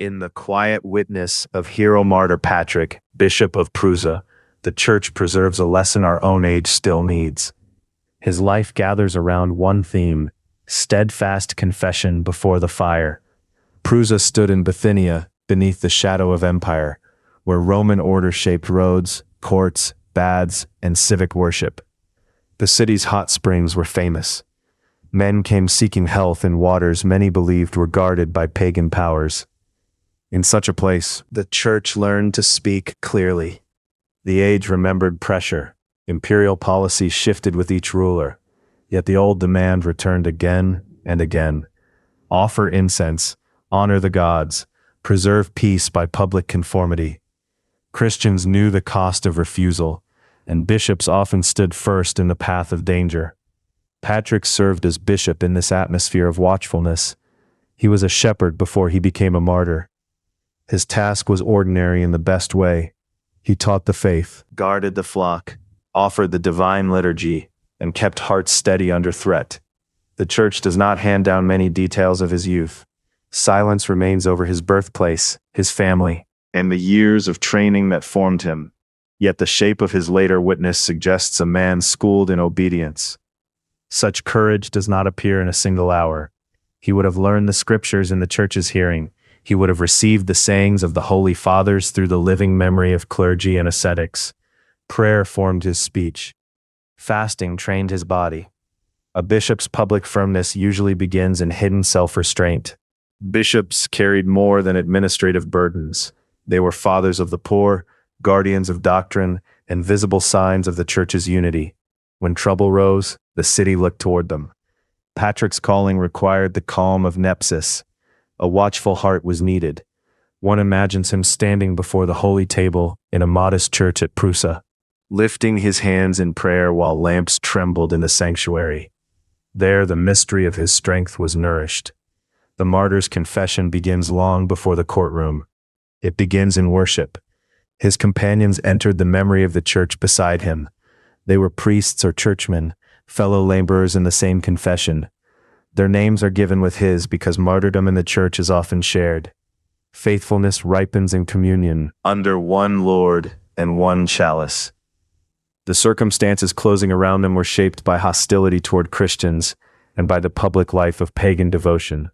In the quiet witness of Hieromartyr Patrick, Bishop of Prusa, the Church preserves a lesson our own age still needs. His life gathers around one theme: steadfast confession before the fire. Prusa stood in Bithynia, beneath the shadow of empire, where Roman order shaped roads, courts, baths, and civic worship. The city's hot springs were famous. Men came seeking health in waters many believed were guarded by pagan powers. In such a place, the Church learned to speak clearly. The age remembered pressure. Imperial policy shifted with each ruler, yet the old demand returned again and again. Offer incense, honor the gods, preserve peace by public conformity. Christians knew the cost of refusal, and bishops often stood first in the path of danger. Patrick served as bishop in this atmosphere of watchfulness. He was a shepherd before he became a martyr. His task was ordinary in the best way. He taught the faith, guarded the flock, offered the divine liturgy, and kept hearts steady under threat. The Church does not hand down many details of his youth. Silence remains over his birthplace, his family, and the years of training that formed him. Yet the shape of his later witness suggests a man schooled in obedience. Such courage does not appear in a single hour. He would have learned the scriptures in the Church's hearing. He would have received the sayings of the Holy Fathers through the living memory of clergy and ascetics. Prayer formed his speech. Fasting trained his body. A bishop's public firmness usually begins in hidden self-restraint. Bishops carried more than administrative burdens. They were fathers of the poor, guardians of doctrine, and visible signs of the Church's unity. When trouble rose, the city looked toward them. Patrick's calling required the calm of nepsis. A watchful heart was needed. One imagines him standing before the holy table in a modest church at Prusa, lifting his hands in prayer while lamps trembled in the sanctuary. There the mystery of his strength was nourished. The martyr's confession begins long before the courtroom. It begins in worship. His companions entered the memory of the Church beside him. They were priests or churchmen, fellow laborers in the same confession. Their names are given with his because martyrdom in the Church is often shared. Faithfulness ripens in communion, under one Lord and one chalice. The circumstances closing around them were shaped by hostility toward Christians and by the public life of pagan devotion.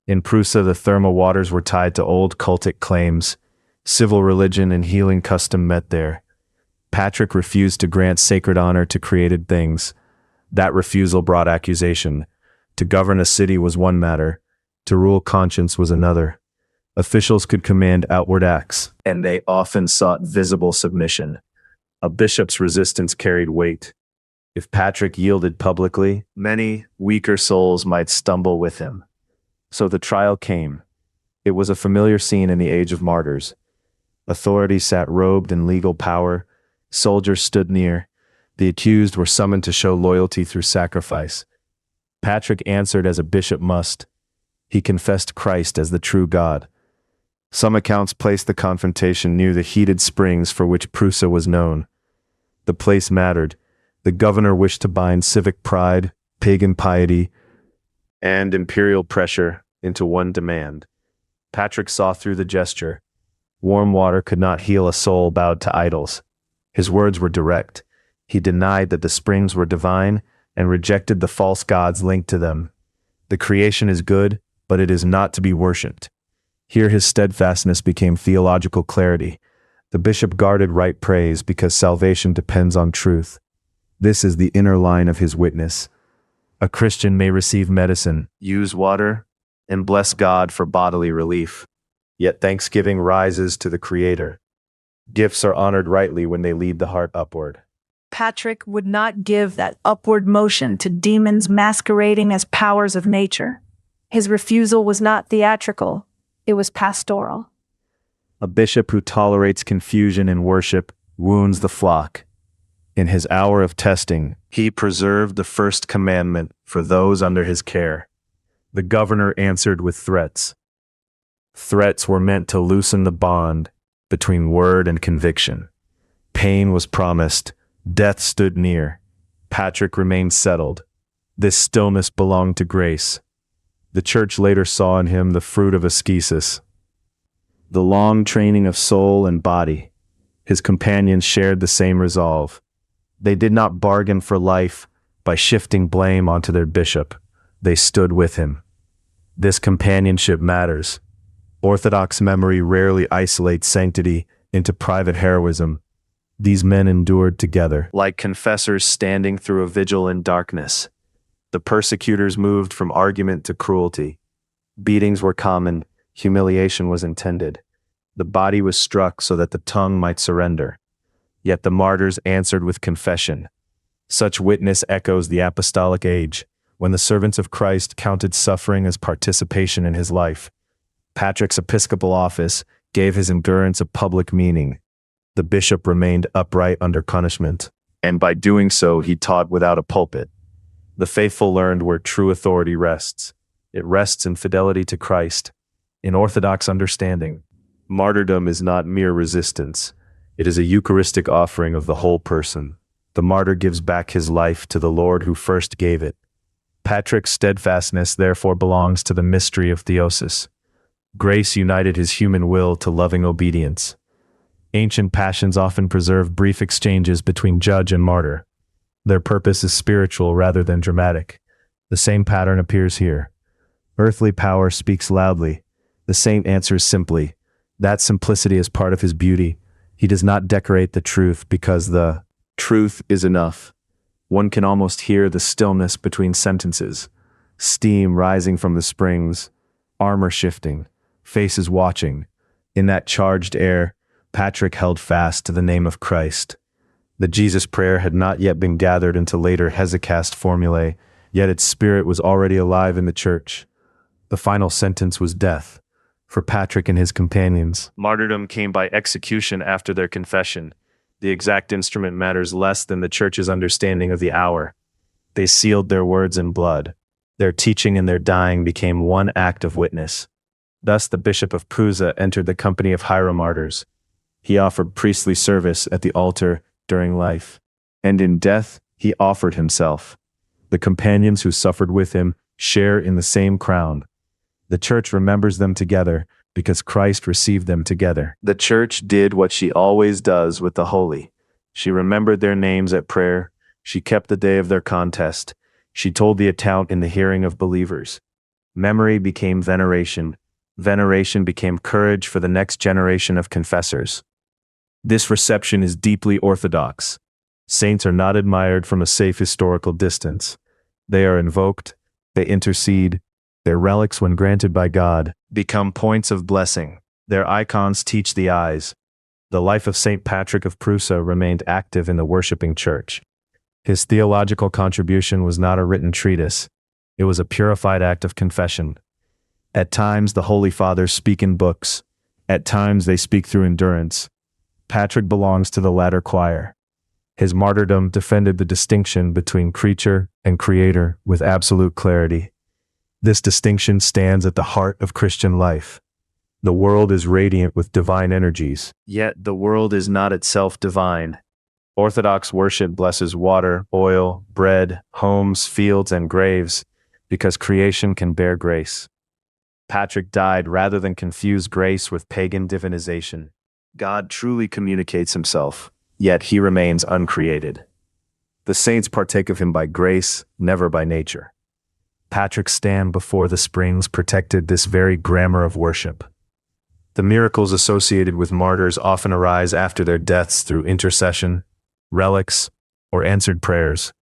In Prusa, the thermal waters were tied to old cultic claims. Civil religion and healing custom met there. Patrick refused to grant sacred honor to created things. That refusal brought accusation. To govern a city was one matter. To rule conscience was another. Officials could command outward acts, and they often sought visible submission. A bishop's resistance carried weight. If Patrick yielded publicly, many weaker souls might stumble with him. So the trial came. It was a familiar scene in the age of martyrs. Authority sat robed in legal power. Soldiers stood near. The accused were summoned to show loyalty through sacrifice. Patrick answered as a bishop must. He confessed Christ as the true God. Some accounts place the confrontation near the heated springs for which Prusa was known. The place mattered. The governor wished to bind civic pride, pagan piety, and imperial pressure into one demand. Patrick saw through the gesture. Warm water could not heal a soul bowed to idols. His words were direct. He denied that the springs were divine and rejected the false gods linked to them. The creation is good, but it is not to be worshipped. Here his steadfastness became theological clarity. The bishop guarded right praise because salvation depends on truth. This is the inner line of his witness. A Christian may receive medicine, use water, and bless God for bodily relief. Yet thanksgiving rises to the Creator. Gifts are honored rightly when they lead the heart upward. Patrick would not give that upward motion to demons masquerading as powers of nature. His refusal was not theatrical, it was pastoral. A bishop who tolerates confusion in worship wounds the flock. In his hour of testing, he preserved the first commandment for those under his care. The governor answered with threats. Threats were meant to loosen the bond between word and conviction. Pain was promised. Death stood near. Patrick remained settled. This stillness belonged to grace. The Church later saw in him the fruit of ascesis. the long training of soul and body. His companions shared the same resolve. They did not bargain for life by shifting blame onto their bishop. They stood with him. This companionship matters. Orthodox memory rarely isolates sanctity into private heroism. These men endured together, like confessors standing through a vigil in darkness. The persecutors moved from argument to cruelty. Beatings were common, humiliation was intended. The body was struck so that the tongue might surrender. Yet the martyrs answered with confession. Such witness echoes the apostolic age, when the servants of Christ counted suffering as participation in his life. Patrick's episcopal office gave his endurance a public meaning. The bishop remained upright under punishment, and by doing so he taught without a pulpit. The faithful learned where true authority rests. It rests in fidelity to Christ, in orthodox understanding. Martyrdom is not mere resistance. It is a Eucharistic offering of the whole person. The martyr gives back his life to the Lord who first gave it. Patrick's steadfastness therefore belongs to the mystery of theosis. Grace united his human will to loving obedience. Ancient passions often preserve brief exchanges between judge and martyr. Their purpose is spiritual rather than dramatic. The same pattern appears here. Earthly power speaks loudly. The saint answers simply. That simplicity is part of his beauty. He does not decorate the truth because the truth is enough. One can almost hear the stillness between sentences. Steam rising from the springs, armor shifting, faces watching. In that charged air, Patrick held fast to the name of Christ. The Jesus prayer had not yet been gathered into later hesychast formulae, yet its spirit was already alive in the church. The final sentence was death. For Patrick and his companions, martyrdom came by execution after their confession. The exact instrument matters less than the church's understanding of the hour. They sealed their words in blood. Their teaching and their dying became one act of witness. Thus the Bishop of Prusa entered the company of Hieromartyrs. He offered priestly service at the altar during life, and in death he offered himself. The companions who suffered with him share in the same crown. The church remembers them together because Christ received them together. The church did what she always does with the holy. She remembered their names at prayer. She kept the day of their contest. She told the account in the hearing of believers. Memory became veneration. Veneration became courage for the next generation of confessors. This reception is deeply orthodox. Saints are not admired from a safe historical distance. They are invoked, they intercede. Their relics, when granted by God, become points of blessing. Their icons teach the eyes. The life of St. Patrick of Prusa remained active in the worshiping church. His theological contribution was not a written treatise. It was a purified act of confession. At times, the Holy Fathers speak in books. At times, they speak through endurance. Patrick belongs to the latter choir. His martyrdom defended the distinction between creature and creator with absolute clarity. This distinction stands at the heart of Christian life. The world is radiant with divine energies, yet the world is not itself divine. Orthodox worship blesses water, oil, bread, homes, fields, and graves, because creation can bear grace. Patrick died rather than confuse grace with pagan divinization. God truly communicates himself, yet he remains uncreated. The saints partake of him by grace, never by nature. Patrick's stand before the springs protected this very grammar of worship. The miracles associated with martyrs often arise after their deaths through intercession, relics, or answered prayers.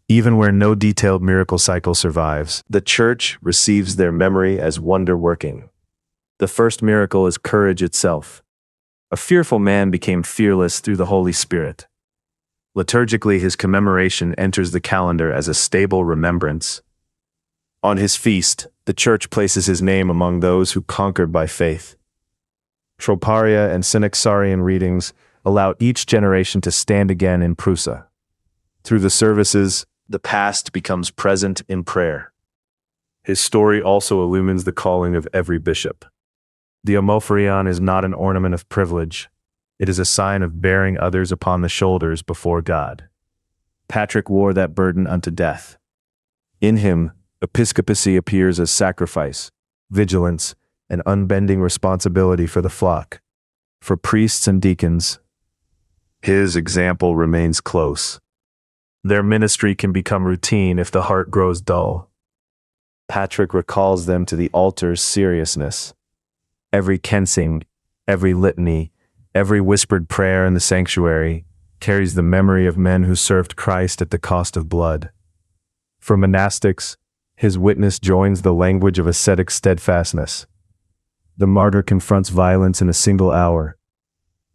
Even where no detailed miracle cycle survives, the Church receives their memory as wonder-working. The first miracle is courage itself. A fearful man became fearless through the Holy Spirit. Liturgically, his commemoration enters the calendar as a stable remembrance. On his feast, the Church places his name among those who conquered by faith. Troparia and Synaxarian readings allow each generation to stand again in Prusa. Through the services, the past becomes present in prayer. His story also illumines the calling of every bishop. The omophorion is not an ornament of privilege. It is a sign of bearing others upon the shoulders before God. Patrick wore that burden unto death. In him, episcopacy appears as sacrifice, vigilance, an unbending responsibility for the flock. For priests and deacons, his example remains close. Their ministry can become routine if the heart grows dull. Patrick recalls them to the altar's seriousness. Every kensing, every litany, every whispered prayer in the sanctuary carries the memory of men who served Christ at the cost of blood. For monastics, his witness joins the language of ascetic steadfastness. The martyr confronts violence in a single hour.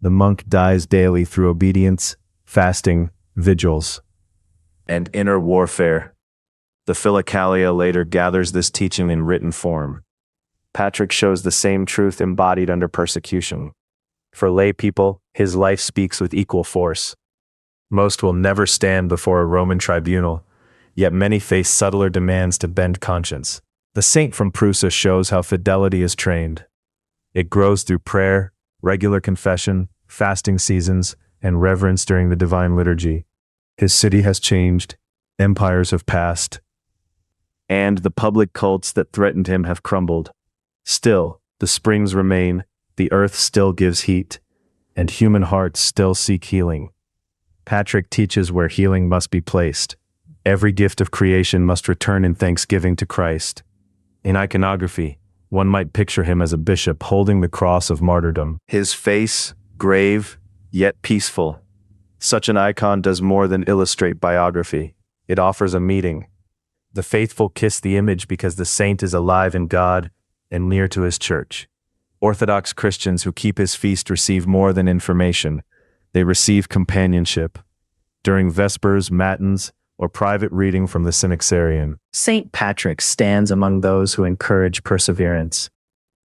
The monk dies daily through obedience, fasting, vigils, and inner warfare. The Philokalia later gathers this teaching in written form. Patrick shows the same truth embodied under persecution. For lay people, his life speaks with equal force. Most will never stand before a Roman tribunal, yet many face subtler demands to bend conscience. The saint from Prusa shows how fidelity is trained. It grows through prayer, regular confession, fasting seasons, and reverence during the divine liturgy. His city has changed, empires have passed, and the public cults that threatened him have crumbled. Still, the springs remain, the earth still gives heat, and human hearts still seek healing. Patrick teaches where healing must be placed. Every gift of creation must return in thanksgiving to Christ. In iconography, one might picture him as a bishop holding the cross of martyrdom. His face, grave, yet peaceful. Such an icon does more than illustrate biography. It offers a meeting. The faithful kiss the image because the saint is alive in God and near to his church. Orthodox Christians who keep his feast receive more than information. They receive companionship. During Vespers, Matins, or private reading from the Synaxarion, Saint Patrick stands among those who encourage perseverance.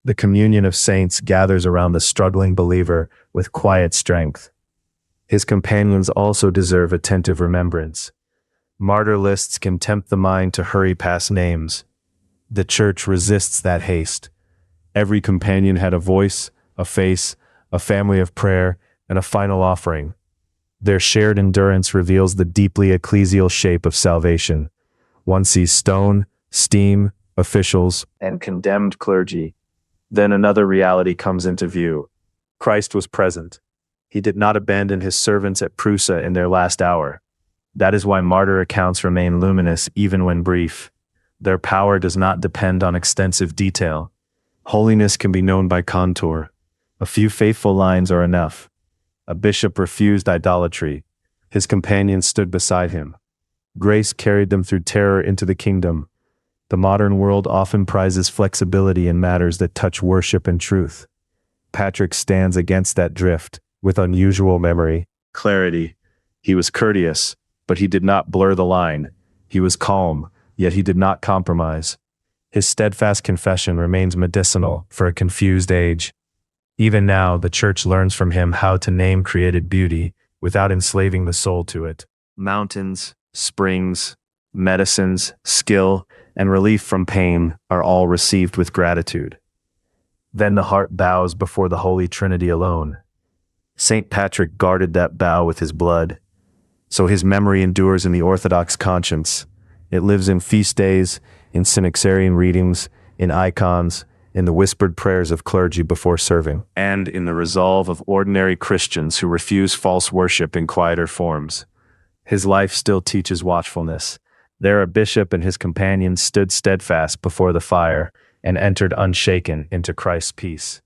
The communion of saints gathers around the struggling believer with quiet strength. His companions also deserve attentive remembrance. Martyr lists can tempt the mind to hurry past names. The Church resists that haste. Every companion had a voice, a face, a family of prayer, and a final offering. Their shared endurance reveals the deeply ecclesial shape of salvation. One sees stone, steam, officials, and condemned clergy. Then another reality comes into view. Christ was present. He did not abandon his servants at Prusa in their last hour. That is why martyr accounts remain luminous even when brief. Their power does not depend on extensive detail. Holiness can be known by contour. A few faithful lines are enough. A bishop refused idolatry. His companions stood beside him. Grace carried them through terror into the kingdom. The modern world often prizes flexibility in matters that touch worship and truth. Patrick stands against that drift with unusual memory, clarity. He was courteous, but he did not blur the line. He was calm, yet he did not compromise. His steadfast confession remains medicinal for a confused age. Even now, the Church learns from him how to name created beauty without enslaving the soul to it. Mountains, springs, medicines, skill, and relief from pain are all received with gratitude. Then the heart bows before the Holy Trinity alone. Saint Patrick guarded that bow with his blood, so his memory endures in the Orthodox conscience. It lives in feast days, in Synaxarion readings, in icons, in the whispered prayers of clergy before serving, and in the resolve of ordinary Christians who refuse false worship in quieter forms. His life still teaches watchfulness. There a bishop and his companions stood steadfast before the fire and entered unshaken into Christ's peace.